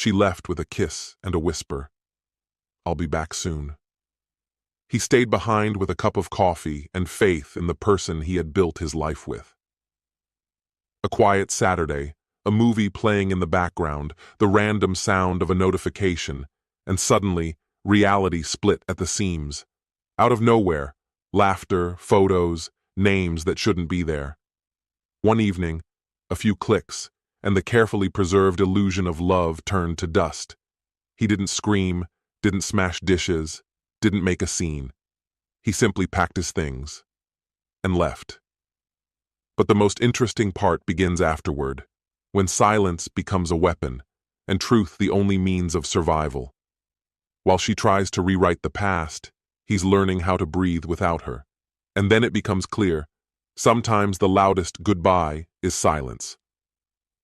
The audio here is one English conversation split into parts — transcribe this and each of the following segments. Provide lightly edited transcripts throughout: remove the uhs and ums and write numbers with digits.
She left with a kiss and a whisper. I'll be back soon. He stayed behind with a cup of coffee and faith in the person he had built his life with. A quiet Saturday, a movie playing in the background, the random sound of a notification, and suddenly, reality split at the seams. Out of nowhere, laughter, photos, names that shouldn't be there. One evening, a few clicks, and the carefully preserved illusion of love turned to dust. He didn't scream, didn't smash dishes, didn't make a scene. He simply packed his things and left. But the most interesting part begins afterward, when silence becomes a weapon, and truth the only means of survival. While she tries to rewrite the past, he's learning how to breathe without her. And then it becomes clear, sometimes the loudest goodbye is silence.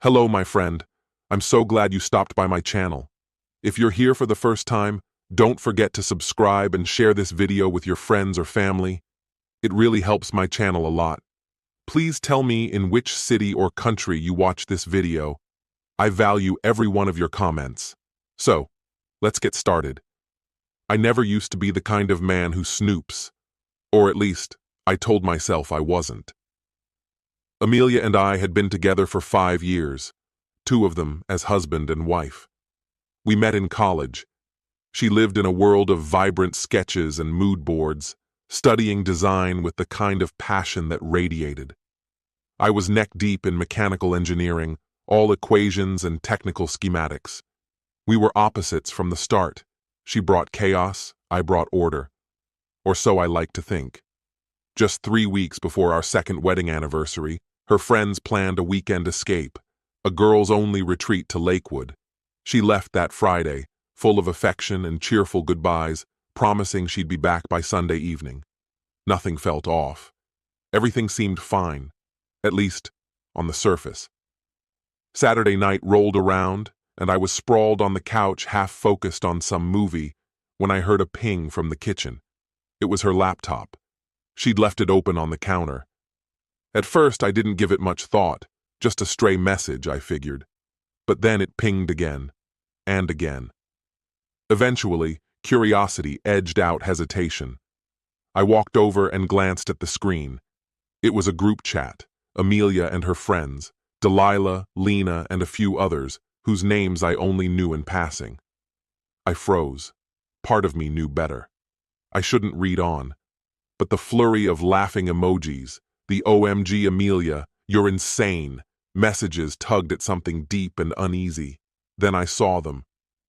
Hello, my friend. I'm so glad you stopped by my channel. If you're here for the first time, don't forget to subscribe and share this video with your friends or family. It really helps my channel a lot. Please tell me in which city or country you watch this video. I value every one of your comments. So, let's get started. I never used to be the kind of man who snoops. Or at least, I told myself I wasn't. Amelia and I had been together for 5 years, 2 of them as husband and wife. We met in college. She lived in a world of vibrant sketches and mood boards, studying design with the kind of passion that radiated. I was neck-deep in mechanical engineering, all equations and technical schematics. We were opposites from the start. She brought chaos, I brought order. Or so I like to think. Just 3 weeks before our second wedding anniversary, her friends planned a weekend escape, a girls-only retreat to Lakewood. She left that Friday, full of affection and cheerful goodbyes, promising she'd be back by Sunday evening. Nothing felt off. Everything seemed fine, at least on the surface. Saturday night rolled around, and I was sprawled on the couch half-focused on some movie when I heard a ping from the kitchen. It was her laptop. She'd left it open on the counter. At first, I didn't give it much thought, just a stray message, I figured. But then it pinged again, and again. Eventually, curiosity edged out hesitation. I walked over and glanced at the screen. It was a group chat, Amelia and her friends, Delilah, Lena, and a few others, whose names I only knew in passing. I froze. Part of me knew better. I shouldn't read on. But the flurry of laughing emojis, the OMG Amelia, you're insane, messages tugged at something deep and uneasy. Then I saw them.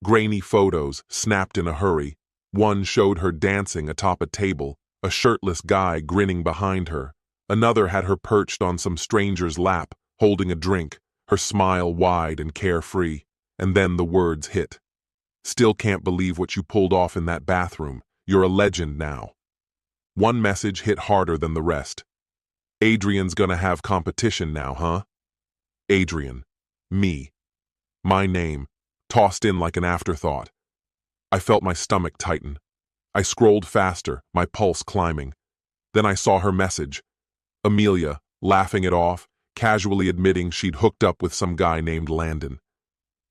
Grainy photos, snapped in a hurry. One showed her dancing atop a table, a shirtless guy grinning behind her. Another had her perched on some stranger's lap, holding a drink, her smile wide and carefree. And then the words hit. Still can't believe what you pulled off in that bathroom. You're a legend now. One message hit harder than the rest. Adrian's gonna have competition now, huh? Adrian. Me. My name, tossed in like an afterthought. I felt my stomach tighten. I scrolled faster, my pulse climbing. Then I saw her message. Amelia, laughing it off, casually admitting she'd hooked up with some guy named Landon.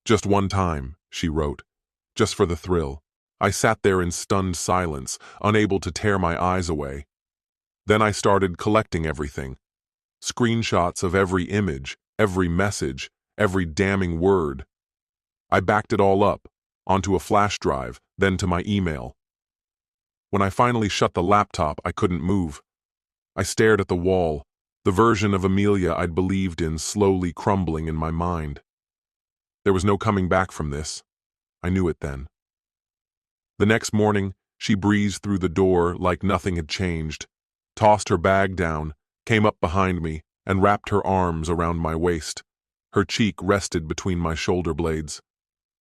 Just one time, she wrote. Just for the thrill. I sat there in stunned silence, unable to tear my eyes away. Then I started collecting everything. Screenshots of every image, every message, every damning word. I backed it all up, onto a flash drive, then to my email. When I finally shut the laptop, I couldn't move. I stared at the wall, the version of Amelia I'd believed in slowly crumbling in my mind. There was no coming back from this. I knew it then. The next morning, she breezed through the door like nothing had changed, tossed her bag down, came up behind me, and wrapped her arms around my waist. Her cheek rested between my shoulder blades.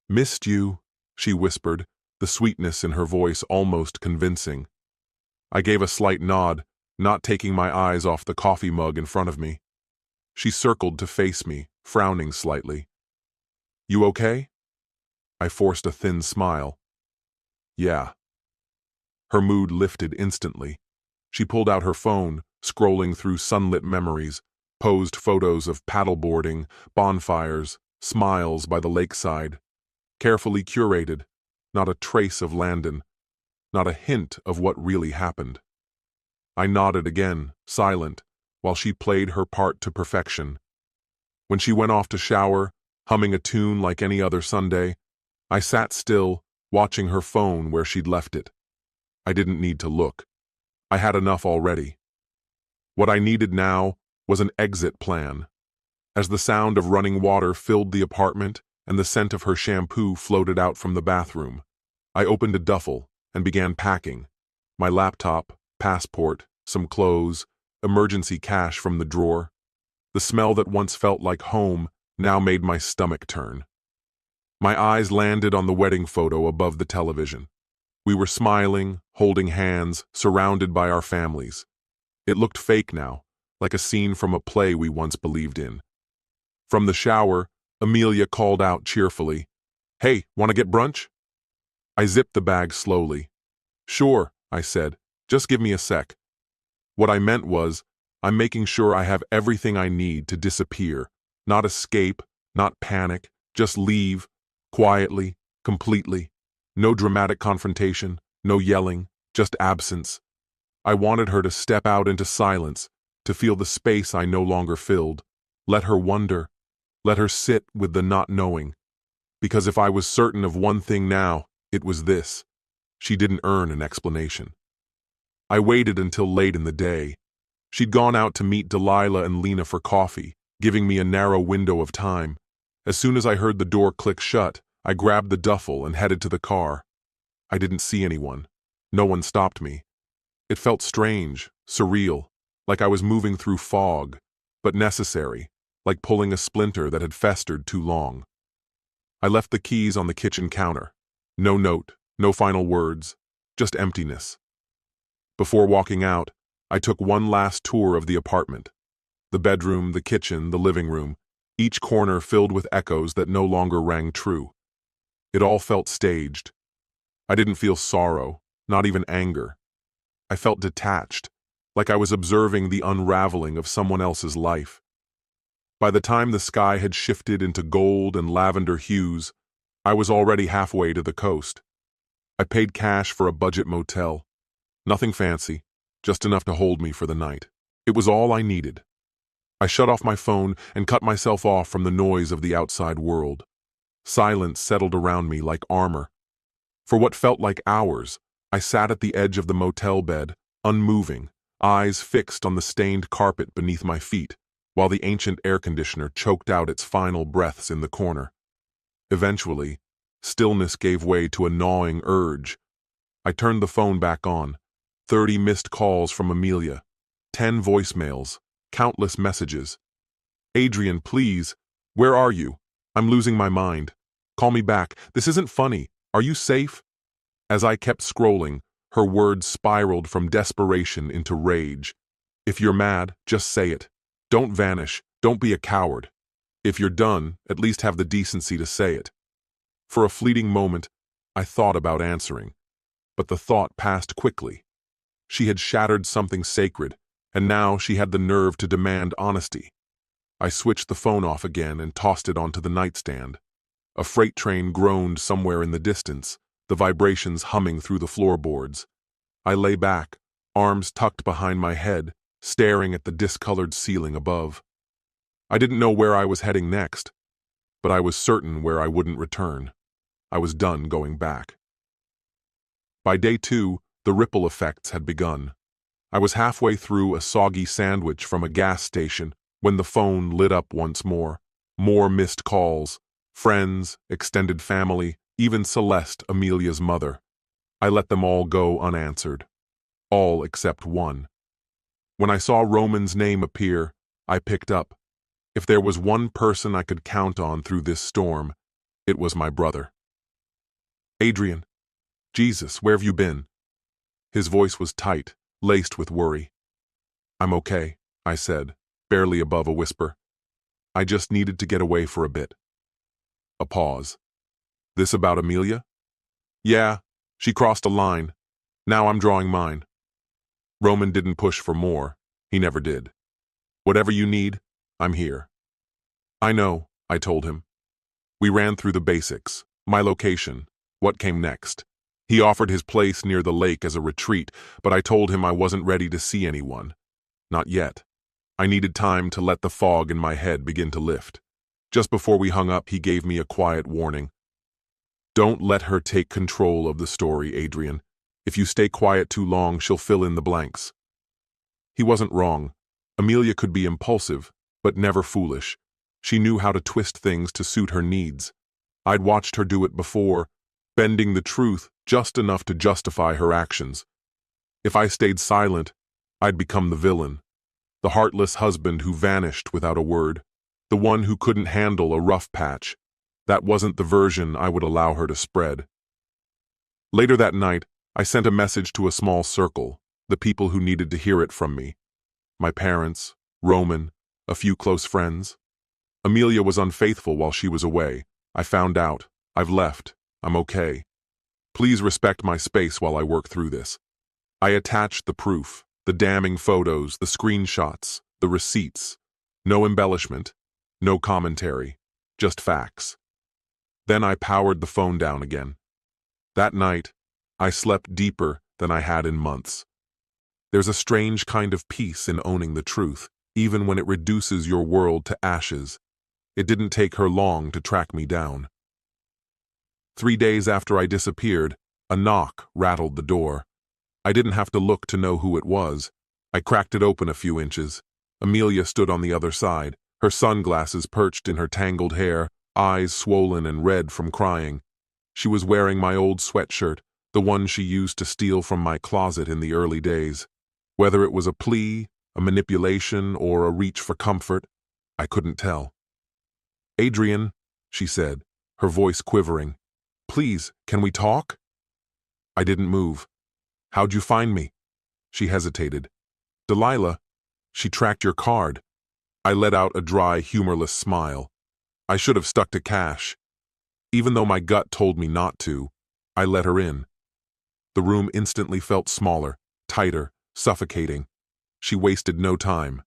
"Missed you," she whispered, the sweetness in her voice almost convincing. I gave a slight nod, not taking my eyes off the coffee mug in front of me. She circled to face me, frowning slightly. "You okay?" I forced a thin smile. "Yeah." Her mood lifted instantly. She pulled out her phone, scrolling through sunlit memories, posed photos of paddleboarding, bonfires, smiles by the lakeside. carefully curated, not a trace of Landon, not a hint of what really happened. I nodded again, silent, while she played her part to perfection. When she went off to shower, humming a tune like any other Sunday, I sat still, watching her phone where she'd left it. I didn't need to look. I had enough already. What I needed now was an exit plan. As the sound of running water filled the apartment and the scent of her shampoo floated out from the bathroom, I opened a duffel and began packing. My laptop, passport, some clothes, emergency cash from the drawer. The smell that once felt like home now made my stomach turn. My eyes landed on the wedding photo above the television. We were smiling, holding hands, surrounded by our families. It looked fake now, like a scene from a play we once believed in. From the shower, Amelia called out cheerfully, "Hey, want to get brunch?" I zipped the bag slowly. "Sure," I said, "just give me a sec." What I meant was, I'm making sure I have everything I need to disappear, not escape, not panic, just leave, quietly, completely. No dramatic confrontation, no yelling, just absence. I wanted her to step out into silence, to feel the space I no longer filled. Let her wonder, let her sit with the not knowing. Because if I was certain of one thing now, it was this. She didn't earn an explanation. I waited until late in the day. She'd gone out to meet Delilah and Lena for coffee, giving me a narrow window of time. As soon as I heard the door click shut, I grabbed the duffel and headed to the car. I didn't see anyone. No one stopped me. It felt strange, surreal, like I was moving through fog, but necessary, like pulling a splinter that had festered too long. I left the keys on the kitchen counter. No note, no final words, just emptiness. Before walking out, I took one last tour of the apartment. The bedroom, the kitchen, the living room, each corner filled with echoes that no longer rang true. It all felt staged. I didn't feel sorrow, not even anger. I felt detached, like I was observing the unraveling of someone else's life. By the time the sky had shifted into gold and lavender hues, I was already halfway to the coast. I paid cash for a budget motel. Nothing fancy, just enough to hold me for the night. It was all I needed. I shut off my phone and cut myself off from the noise of the outside world. Silence settled around me like armor. For what felt like hours, I sat at the edge of the motel bed, unmoving, eyes fixed on the stained carpet beneath my feet, while the ancient air conditioner choked out its final breaths in the corner. Eventually, stillness gave way to a gnawing urge. I turned the phone back on. 30 missed calls from Amelia, 10 voicemails, countless messages. "Adrian, please, where are you? I'm losing my mind. Call me back. This isn't funny. Are you safe?" As I kept scrolling, her words spiraled from desperation into rage. "If you're mad, just say it. Don't vanish. Don't be a coward. If you're done, at least have the decency to say it." For a fleeting moment, I thought about answering, but the thought passed quickly. She had shattered something sacred, and now she had the nerve to demand honesty. I switched the phone off again and tossed it onto the nightstand. A freight train groaned somewhere in the distance, the vibrations humming through the floorboards. I lay back, arms tucked behind my head, staring at the discolored ceiling above. I didn't know where I was heading next, but I was certain where I wouldn't return. I was done going back. By day 2, the ripple effects had begun. I was halfway through a soggy sandwich from a gas station when the phone lit up once more. More missed calls, friends, extended family, even Celeste, Amelia's mother. I let them all go unanswered. All except one. When I saw Roman's name appear, I picked up. If there was one person I could count on through this storm, it was my brother. "Adrian, Jesus, where have you been?" His voice was tight, laced with worry. "I'm okay," I said, barely above a whisper. "I just needed to get away for a bit." A pause. "This about Amelia?" "Yeah, she crossed a line. Now I'm drawing mine." Roman didn't push for more. He never did. "Whatever you need, I'm here." "I know," I told him. We ran through the basics. My location. What came next? He offered his place near the lake as a retreat, but I told him I wasn't ready to see anyone. Not yet. I needed time to let the fog in my head begin to lift. Just before we hung up, he gave me a quiet warning. Don't let her take control of the story, Adrian. If you stay quiet too long, she'll fill in the blanks. He wasn't wrong. Amelia could be impulsive, but never foolish. She knew how to twist things to suit her needs. I'd watched her do it before, bending the truth just enough to justify her actions. If I stayed silent, I'd become the villain, the heartless husband who vanished without a word, the one who couldn't handle a rough patch. That wasn't the version I would allow her to spread. Later that night, I sent a message to a small circle, the people who needed to hear it from me. My parents, Roman, a few close friends. Amelia was unfaithful while she was away. I found out. I've left. I'm okay. Please respect my space while I work through this. I attached the proof, the damning photos, the screenshots, the receipts. No embellishment, no commentary, just facts. Then I powered the phone down again. That night, I slept deeper than I had in months. There's a strange kind of peace in owning the truth, even when it reduces your world to ashes. It didn't take her long to track me down. 3 days after I disappeared, a knock rattled the door. I didn't have to look to know who it was. I cracked it open a few inches. Amelia stood on the other side, her sunglasses perched in her tangled hair, eyes swollen and red from crying. She was wearing my old sweatshirt, the one she used to steal from my closet in the early days. Whether it was a plea, a manipulation, or a reach for comfort, I couldn't tell. Adrian, she said, her voice quivering. Please, can we talk? I didn't move. How'd you find me? She hesitated. Delilah, she tracked your card. I let out a dry, humorless smile. I should have stuck to cash. Even though my gut told me not to, I let her in. The room instantly felt smaller, tighter, suffocating. She wasted no time.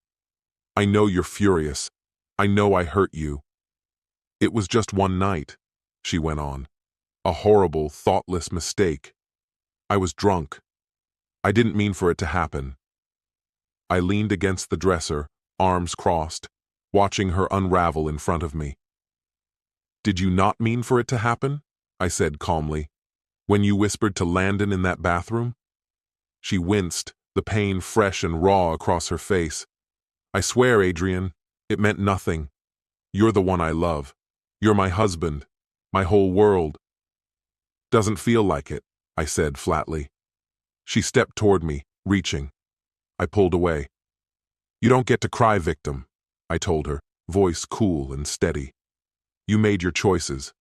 I know you're furious. I know I hurt you. It was just one night, she went on. A horrible, thoughtless mistake. I was drunk. I didn't mean for it to happen. I leaned against the dresser, arms crossed, watching her unravel in front of me. Did you not mean for it to happen? I said calmly. When you whispered to Landon in that bathroom? She winced, the pain fresh and raw across her face. I swear, Adrian, it meant nothing. You're the one I love. You're my husband, my whole world. Doesn't feel like it, I said flatly. She stepped toward me, reaching. I pulled away. You don't get to cry, victim, I told her, voice cool and steady. You made your choices.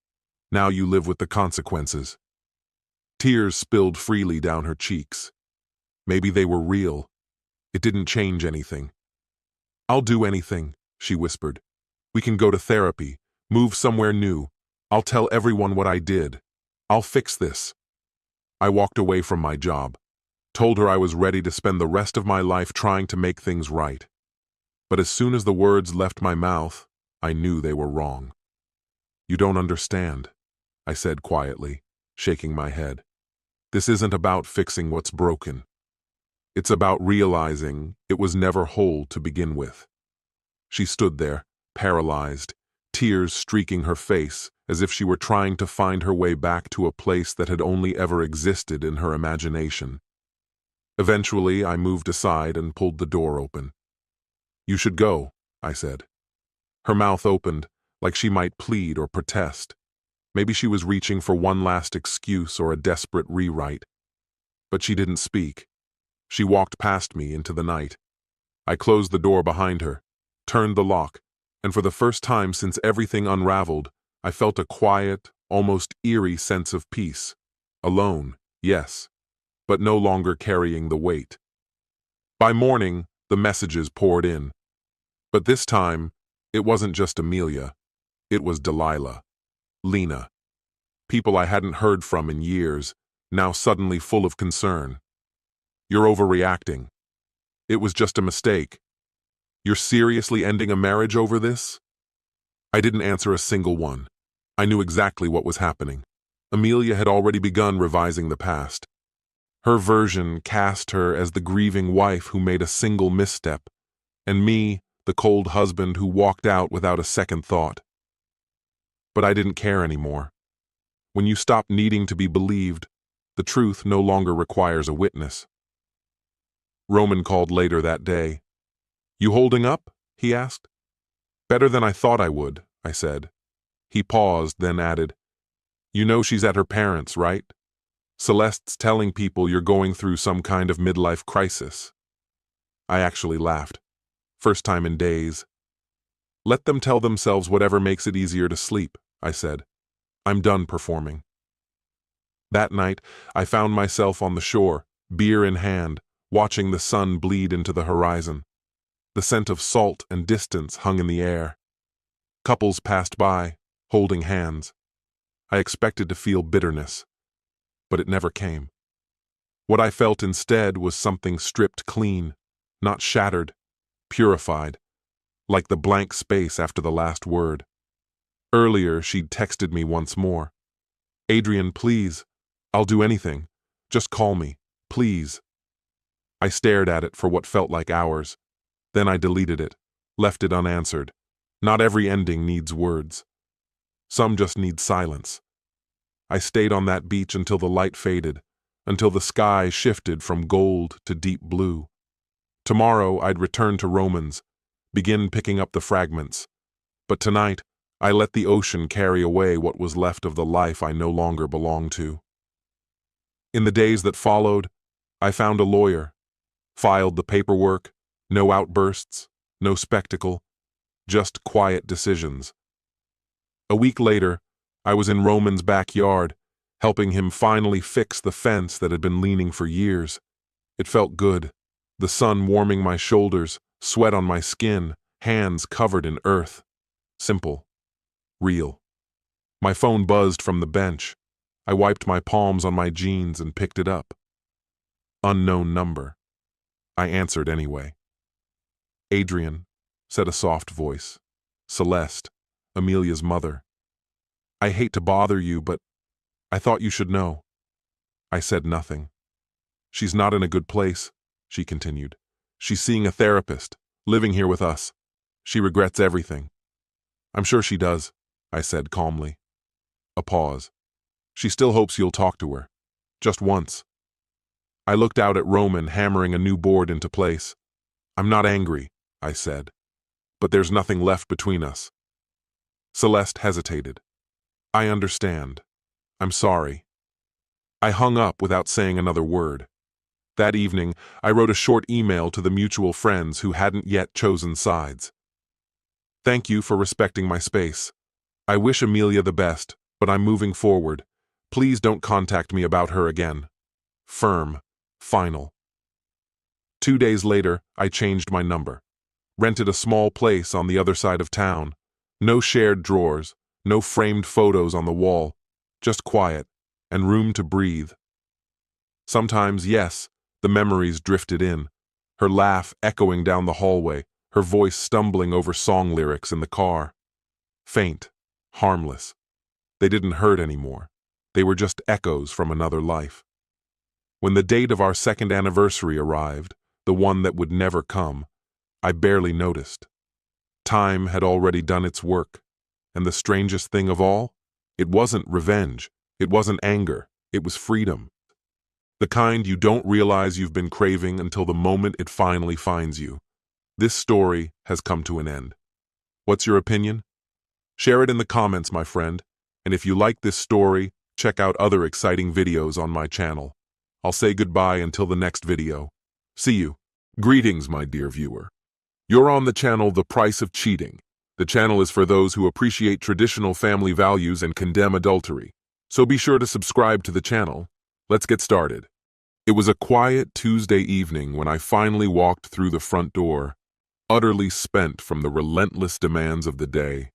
Now you live with the consequences. Tears spilled freely down her cheeks. Maybe they were real. It didn't change anything. I'll do anything, she whispered. We can go to therapy, move somewhere new. I'll tell everyone what I did. I'll fix this. I walked away from my job, told her I was ready to spend the rest of my life trying to make things right. But as soon as the words left my mouth, I knew they were wrong. You don't understand, I said quietly, shaking my head. This isn't about fixing what's broken. It's about realizing it was never whole to begin with. She stood there, paralyzed, tears streaking her face as if she were trying to find her way back to a place that had only ever existed in her imagination. Eventually, I moved aside and pulled the door open. You should go, I said. Her mouth opened, like she might plead or protest. Maybe she was reaching for one last excuse or a desperate rewrite. But she didn't speak. She walked past me into the night. I closed the door behind her, turned the lock, and for the first time since everything unraveled, I felt a quiet, almost eerie sense of peace. Alone, yes, but no longer carrying the weight. By morning, the messages poured in. But this time, it wasn't just Amelia. It was Delilah, Lena. People I hadn't heard from in years, now suddenly full of concern. You're overreacting. It was just a mistake. You're seriously ending a marriage over this? I didn't answer a single one. I knew exactly what was happening. Amelia had already begun revising the past. Her version cast her as the grieving wife who made a single misstep, and me, the cold husband who walked out without a second thought. But I didn't care anymore. When you stop needing to be believed, the truth no longer requires a witness. Roman called later that day. "You holding up?" he asked. "Better than I thought I would," I said. He paused, then added, "You know she's at her parents', right? Celeste's telling people you're going through some kind of midlife crisis." I actually laughed. First time in days. "Let them tell themselves whatever makes it easier to sleep," I said. "I'm done performing." That night, I found myself on the shore, beer in hand, watching the sun bleed into the horizon. The scent of salt and distance hung in the air. Couples passed by, holding hands. I expected to feel bitterness, but it never came. What I felt instead was something stripped clean, not shattered, purified, like the blank space after the last word. Earlier, she'd texted me once more. "Adrian, please. I'll do anything. Just call me, please." I stared at it for what felt like hours. Then I deleted it, left it unanswered. Not every ending needs words. Some just need silence. I stayed on that beach until the light faded, until the sky shifted from gold to deep blue. Tomorrow I'd return to Romans, begin picking up the fragments. But tonight, I let the ocean carry away what was left of the life I no longer belonged to. In the days that followed, I found a lawyer, filed the paperwork, no outbursts, no spectacle, just quiet decisions. A week later, I was in Roman's backyard, helping him finally fix the fence that had been leaning for years. It felt good, the sun warming my shoulders, sweat on my skin, hands covered in earth. Simple. Real. My phone buzzed from the bench. I wiped my palms on my jeans and picked it up. Unknown number. I answered anyway. "Adrian," said a soft voice. "Celeste, Amelia's mother. I hate to bother you, but I thought you should know." I said nothing. "She's not in a good place," she continued. "She's seeing a therapist, living here with us. She regrets everything." "I'm sure she does," I said calmly. A pause. "She still hopes you'll talk to her. Just once." I looked out at Roman hammering a new board into place. "I'm not angry," I said, "but there's nothing left between us." Celeste hesitated. "I understand. I'm sorry." I hung up without saying another word. That evening, I wrote a short email to the mutual friends who hadn't yet chosen sides. "Thank you for respecting my space. I wish Amelia the best, but I'm moving forward. Please don't contact me about her again. Firm. Final." 2 days later, I changed my number. Rented a small place on the other side of town. No shared drawers, no framed photos on the wall, just quiet and room to breathe. Sometimes, yes, the memories drifted in, her laugh echoing down the hallway, her voice stumbling over song lyrics in the car. Faint, harmless. They didn't hurt anymore. They were just echoes from another life. When the date of our second anniversary arrived, the one that would never come, I barely noticed. Time had already done its work. And the strangest thing of all, it wasn't revenge, it wasn't anger, it was freedom. The kind you don't realize you've been craving until the moment it finally finds you. This story has come to an end. What's your opinion? Share it in the comments, my friend, and if you like this story, check out other exciting videos on my channel. I'll say goodbye until the next video. See you. Greetings, my dear viewer. You're on the channel The Price of Cheating. The channel is for those who appreciate traditional family values and condemn adultery. So be sure to subscribe to the channel. Let's get started. It was a quiet Tuesday evening when I finally walked through the front door, utterly spent from the relentless demands of the day.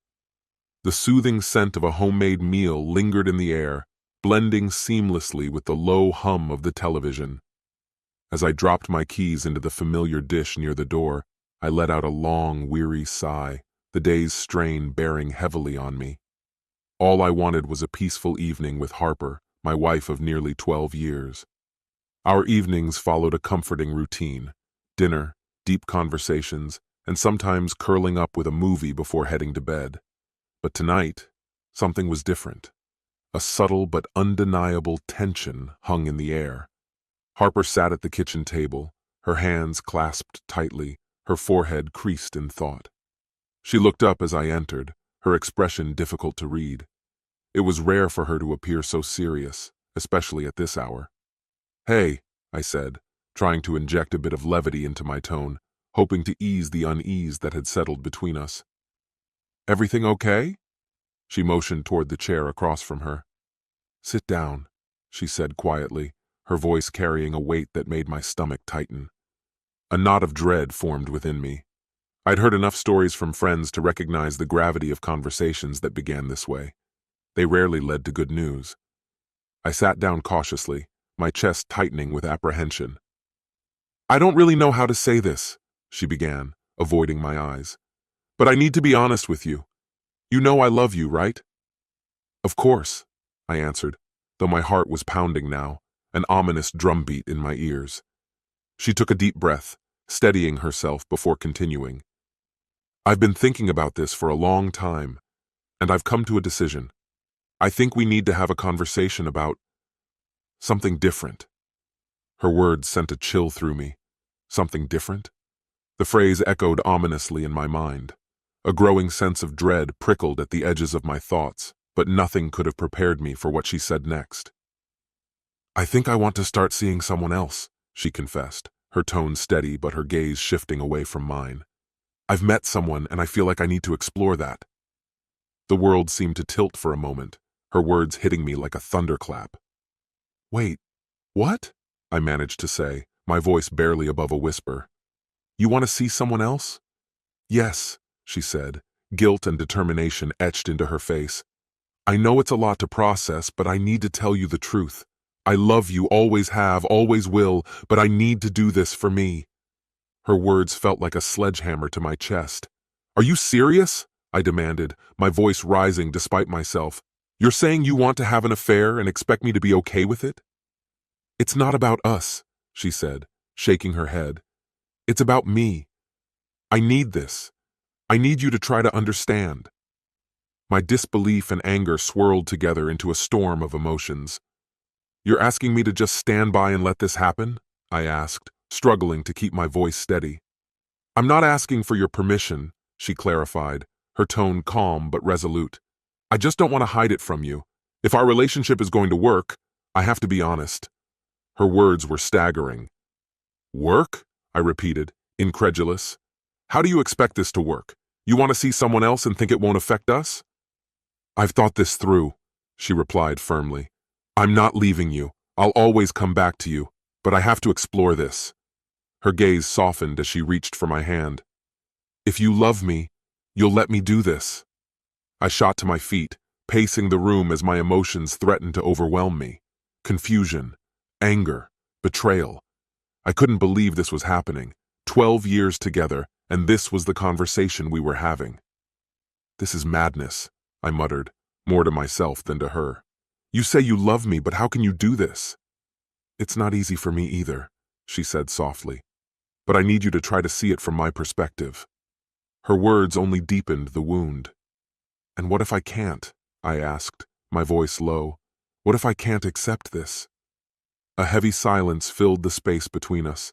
The soothing scent of a homemade meal lingered in the air, blending seamlessly with the low hum of the television. As I dropped my keys into the familiar dish near the door, I let out a long, weary sigh, the day's strain bearing heavily on me. All I wanted was a peaceful evening with Harper, my wife of nearly 12 years. Our evenings followed a comforting routine: dinner, deep conversations, and sometimes curling up with a movie before heading to bed. But tonight, something was different. A subtle but undeniable tension hung in the air. Harper sat at the kitchen table, her hands clasped tightly, her forehead creased in thought. She looked up as I entered, her expression difficult to read. It was rare for her to appear so serious, especially at this hour. "Hey," I said, trying to inject a bit of levity into my tone, hoping to ease the unease that had settled between us. "Everything okay?" She motioned toward the chair across from her. "Sit down," she said quietly, her voice carrying a weight that made my stomach tighten. A knot of dread formed within me. I'd heard enough stories from friends to recognize the gravity of conversations that began this way. They rarely led to good news. I sat down cautiously, my chest tightening with apprehension. "I don't really know how to say this," she began, avoiding my eyes. "But I need to be honest with you. You know I love you, right?" "Of course," I answered, though my heart was pounding now, an ominous drumbeat in my ears. She took a deep breath, steadying herself before continuing. "I've been thinking about this for a long time, and I've come to a decision. I think we need to have a conversation about something different." Her words sent a chill through me. Something different? The phrase echoed ominously in my mind. A growing sense of dread prickled at the edges of my thoughts, but nothing could have prepared me for what she said next. "I think I want to start seeing someone else," she confessed, her tone steady but her gaze shifting away from mine. "I've met someone and I feel like I need to explore that." The world seemed to tilt for a moment, her words hitting me like a thunderclap. "Wait, what?" I managed to say, my voice barely above a whisper. "You want to see someone else?" "Yes," she said, guilt and determination etched into her face. "I know it's a lot to process, but I need to tell you the truth. I love you, always have, always will, but I need to do this for me." Her words felt like a sledgehammer to my chest. "Are you serious?" I demanded, my voice rising despite myself. "You're saying you want to have an affair and expect me to be okay with it?" "It's not about us," she said, shaking her head. "It's about me. I need this. I need you to try to understand." My disbelief and anger swirled together into a storm of emotions. "You're asking me to just stand by and let this happen?" I asked, struggling to keep my voice steady. "I'm not asking for your permission," she clarified, her tone calm but resolute. "I just don't want to hide it from you. If our relationship is going to work, I have to be honest." Her words were staggering. "Work?" I repeated, incredulous. "How do you expect this to work? You want to see someone else and think it won't affect us?" "I've thought this through," she replied firmly. "I'm not leaving you. I'll always come back to you, but I have to explore this." Her gaze softened as she reached for my hand. "If you love me, you'll let me do this." I shot to my feet, pacing the room as my emotions threatened to overwhelm me. Confusion, anger, betrayal. I couldn't believe this was happening. 12 years together, and this was the conversation we were having. "This is madness," I muttered, more to myself than to her. "You say you love me, but how can you do this?" "It's not easy for me either," she said softly. "But I need you to try to see it from my perspective." Her words only deepened the wound. "And what if I can't?" I asked, my voice low. "What if I can't accept this?" A heavy silence filled the space between us.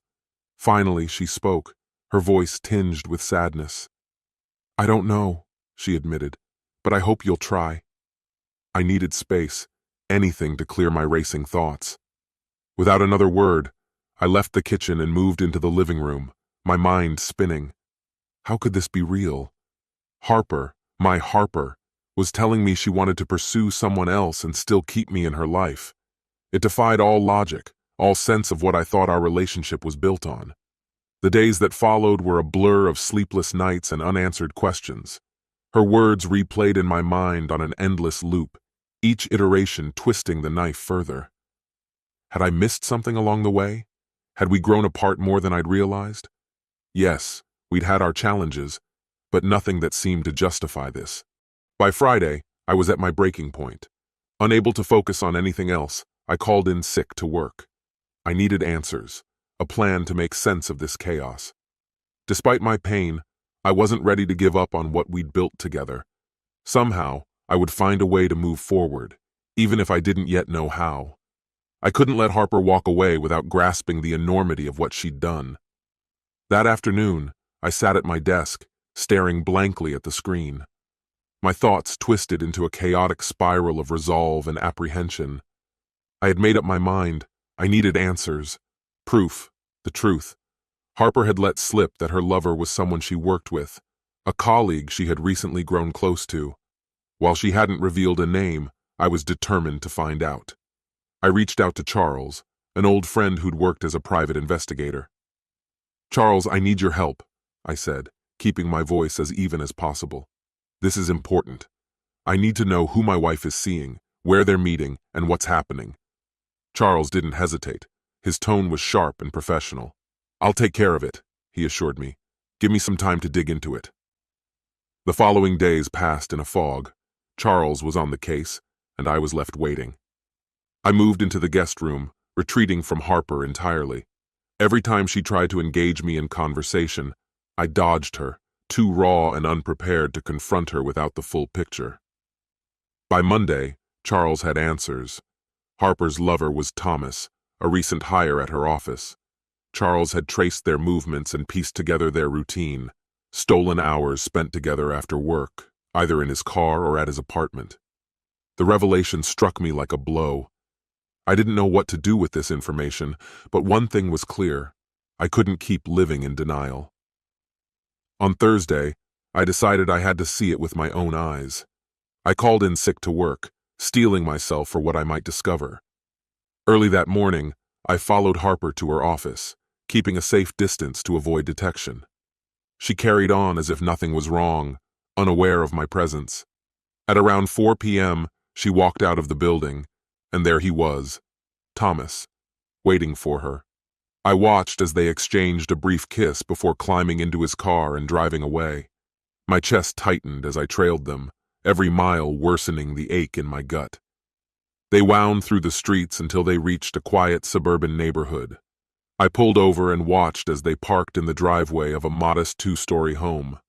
Finally, she spoke, her voice tinged with sadness. "I don't know," she admitted, "but I hope you'll try." I needed space, anything to clear my racing thoughts. Without another word, I left the kitchen and moved into the living room, my mind spinning. How could this be real? Harper, my Harper, was telling me she wanted to pursue someone else and still keep me in her life. It defied all logic, all sense of what I thought our relationship was built on. The days that followed were a blur of sleepless nights and unanswered questions. Her words replayed in my mind on an endless loop, each iteration twisting the knife further. Had I missed something along the way? Had we grown apart more than I'd realized? Yes, we'd had our challenges, but nothing that seemed to justify this. By Friday, I was at my breaking point. Unable to focus on anything else, I called in sick to work. I needed answers, a plan to make sense of this chaos. Despite my pain, I wasn't ready to give up on what we'd built together. Somehow, I would find a way to move forward, even if I didn't yet know how. I couldn't let Harper walk away without grasping the enormity of what she'd done. That afternoon, I sat at my desk, staring blankly at the screen. My thoughts twisted into a chaotic spiral of resolve and apprehension. I had made up my mind. I needed answers. Proof. The truth. Harper had let slip that her lover was someone she worked with, a colleague she had recently grown close to. While she hadn't revealed a name, I was determined to find out. I reached out to Charles, an old friend who'd worked as a private investigator. "Charles, I need your help," I said, keeping my voice as even as possible. "This is important. I need to know who my wife is seeing, where they're meeting, and what's happening." Charles didn't hesitate. His tone was sharp and professional. "I'll take care of it," he assured me. "Give me some time to dig into it." The following days passed in a fog. Charles was on the case, and I was left waiting. I moved into the guest room, retreating from Harper entirely. Every time she tried to engage me in conversation, I dodged her, too raw and unprepared to confront her without the full picture. By Monday, Charles had answers. Harper's lover was Thomas, a recent hire at her office. Charles had traced their movements and pieced together their routine, stolen hours spent together after work, either in his car or at his apartment. The revelation struck me like a blow. I didn't know what to do with this information, but one thing was clear: I couldn't keep living in denial. On Thursday, I decided I had to see it with my own eyes. I called in sick to work, steeling myself for what I might discover. Early that morning, I followed Harper to her office, keeping a safe distance to avoid detection. She carried on as if nothing was wrong, unaware of my presence. At around 4 p.m., she walked out of the building, and there he was, Thomas, waiting for her. I watched as they exchanged a brief kiss before climbing into his car and driving away. My chest tightened as I trailed them, every mile worsening the ache in my gut. They wound through the streets until they reached a quiet suburban neighborhood. I pulled over and watched as they parked in the driveway of a modest 2-story home.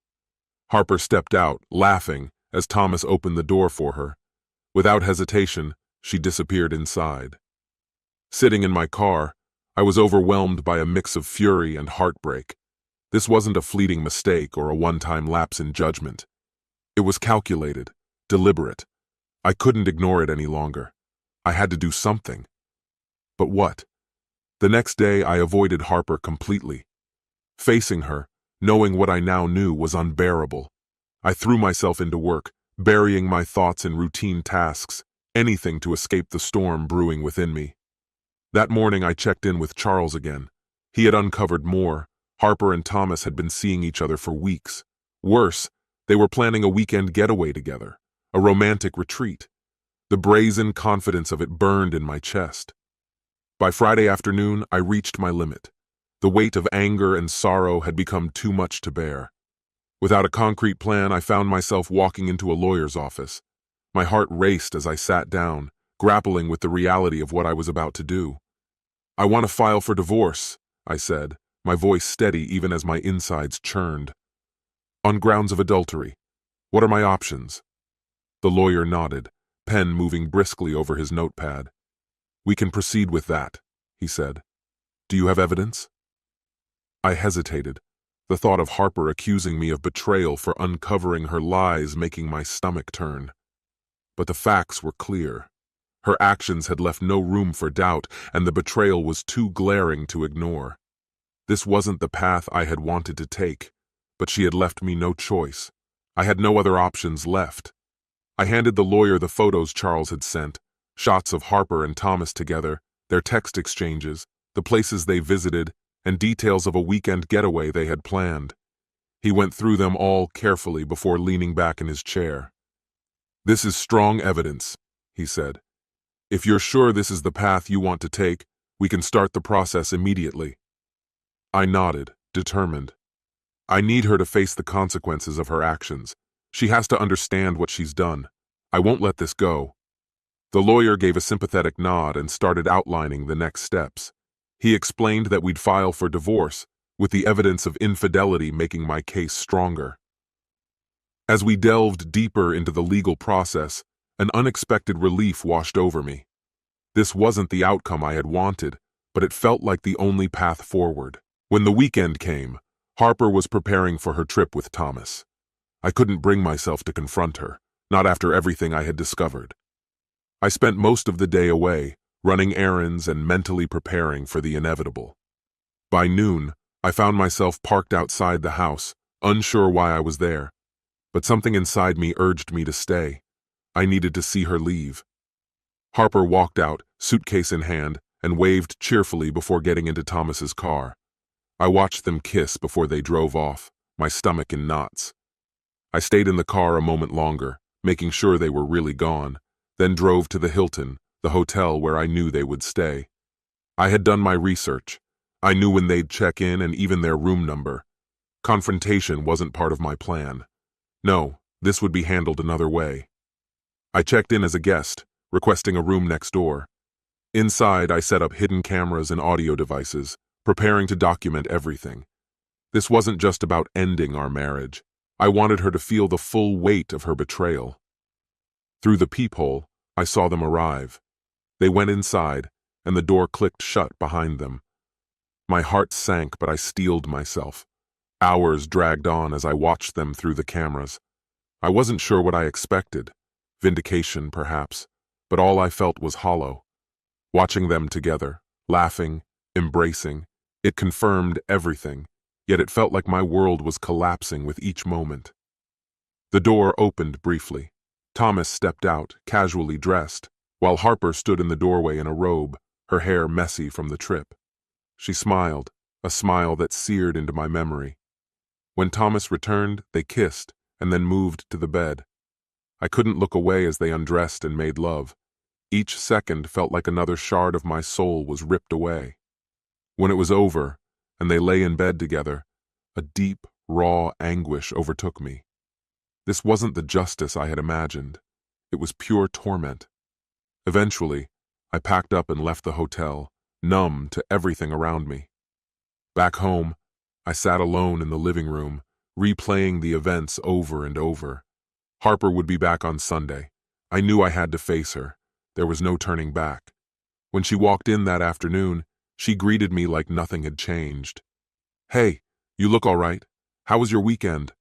Harper stepped out, laughing, as Thomas opened the door for her. Without hesitation, she disappeared inside. Sitting in my car, I was overwhelmed by a mix of fury and heartbreak. This wasn't a fleeting mistake or a one-time lapse in judgment. It was calculated, deliberate. I couldn't ignore it any longer. I had to do something. But what? The next day, I avoided Harper completely. Facing her, knowing what I now knew, was unbearable. I threw myself into work, burying my thoughts in routine tasks, anything to escape the storm brewing within me. That morning, I checked in with Charles again. He had uncovered more. Harper and Thomas had been seeing each other for weeks. Worse, they were planning a weekend getaway together, a romantic retreat. The brazen confidence of it burned in my chest. By Friday afternoon, I reached my limit. The weight of anger and sorrow had become too much to bear. Without a concrete plan, I found myself walking into a lawyer's office. My heart raced as I sat down, grappling with the reality of what I was about to do. "I want to file for divorce," I said, my voice steady even as my insides churned. "On grounds of adultery. What are my options?" The lawyer nodded, pen moving briskly over his notepad. "We can proceed with that," he said. "Do you have evidence?" I hesitated, the thought of Harper accusing me of betrayal for uncovering her lies making my stomach turn. But the facts were clear. Her actions had left no room for doubt, and the betrayal was too glaring to ignore. This wasn't the path I had wanted to take, but she had left me no choice. I had no other options left. I handed the lawyer the photos Charles had sent, shots of Harper and Thomas together, their text exchanges, the places they visited, and details of a weekend getaway they had planned. He went through them all carefully before leaning back in his chair. "This is strong evidence," he said. "If you're sure this is the path you want to take, we can start the process immediately." I nodded, determined. I need her to face the consequences of her actions. She has to understand what she's done. I won't let this go. The lawyer gave a sympathetic nod and started outlining the next steps. He explained that we'd file for divorce, with the evidence of infidelity making my case stronger. As we delved deeper into the legal process, an unexpected relief washed over me. This wasn't the outcome I had wanted, but it felt like the only path forward. When the weekend came, Harper was preparing for her trip with Thomas. I couldn't bring myself to confront her, not after everything I had discovered. I spent most of the day away, running errands and mentally preparing for the inevitable. By noon, I found myself parked outside the house, unsure why I was there. But something inside me urged me to stay. I needed to see her leave. Harper walked out, suitcase in hand, and waved cheerfully before getting into Thomas's car. I watched them kiss before they drove off, my stomach in knots. I stayed in the car a moment longer, making sure they were really gone, then drove to the Hilton, the hotel where I knew they would stay. I had done my research. I knew when they'd check in and even their room number. Confrontation wasn't part of my plan. No, this would be handled another way. I checked in as a guest, requesting a room next door. Inside, I set up hidden cameras and audio devices, preparing to document everything. This wasn't just about ending our marriage. I wanted her to feel the full weight of her betrayal. Through the peephole, I saw them arrive. They went inside, and the door clicked shut behind them. My heart sank, but I steeled myself. Hours dragged on as I watched them through the cameras. I wasn't sure what I expected. Vindication, perhaps, but all I felt was hollow. Watching them together, laughing, embracing, it confirmed everything, yet it felt like my world was collapsing with each moment. The door opened briefly. Thomas stepped out, casually dressed, while Harper stood in the doorway in a robe, her hair messy from the trip. She smiled, a smile that seared into my memory. When Thomas returned, they kissed, and then moved to the bed. I couldn't look away as they undressed and made love. Each second felt like another shard of my soul was ripped away. When it was over, and they lay in bed together, a deep, raw anguish overtook me. This wasn't the justice I had imagined. It was pure torment. Eventually, I packed up and left the hotel, numb to everything around me. Back home, I sat alone in the living room, replaying the events over and over. Harper would be back on Sunday. I knew I had to face her. There was no turning back. When she walked in that afternoon, she greeted me like nothing had changed. "Hey, you look all right. How was your weekend?"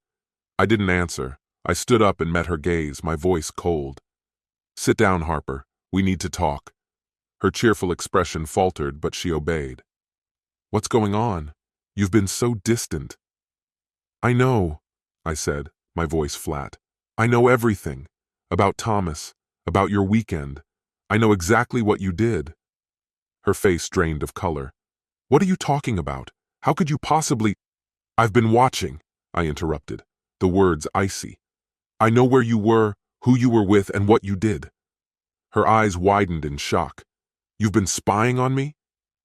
I didn't answer. I stood up and met her gaze, my voice cold. "Sit down, Harper. We need to talk." Her cheerful expression faltered, but she obeyed. "What's going on? You've been so distant." "I know," I said, my voice flat. "I know everything. About Thomas, about your weekend. I know exactly what you did." Her face drained of color. "What are you talking about? How could you possibly—" "I've been watching," I interrupted, the words icy. "I know where you were, who you were with, and what you did." Her eyes widened in shock. "You've been spying on me?"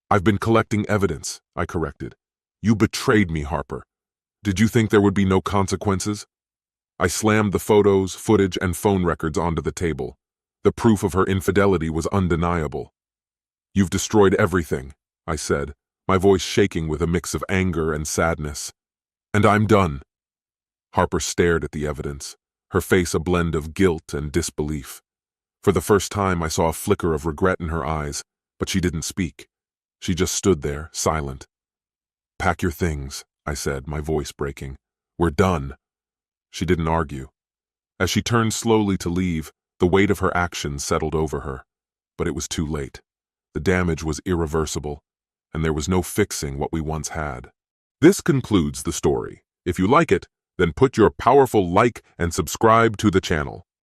"I've been collecting evidence," I corrected. "You betrayed me, Harper. Did you think there would be no consequences?" I slammed the photos, footage, and phone records onto the table. The proof of her infidelity was undeniable. "You've destroyed everything," I said, my voice shaking with a mix of anger and sadness. "And I'm done." Harper stared at the evidence, her face a blend of guilt and disbelief. For the first time, I saw a flicker of regret in her eyes, but she didn't speak. She just stood there, silent. "Pack your things," I said, my voice breaking. "We're done." She didn't argue. As she turned slowly to leave, the weight of her actions settled over her. But it was too late. The damage was irreversible, and there was no fixing what we once had. This concludes the story. If you like it, then put your powerful like and subscribe to the channel.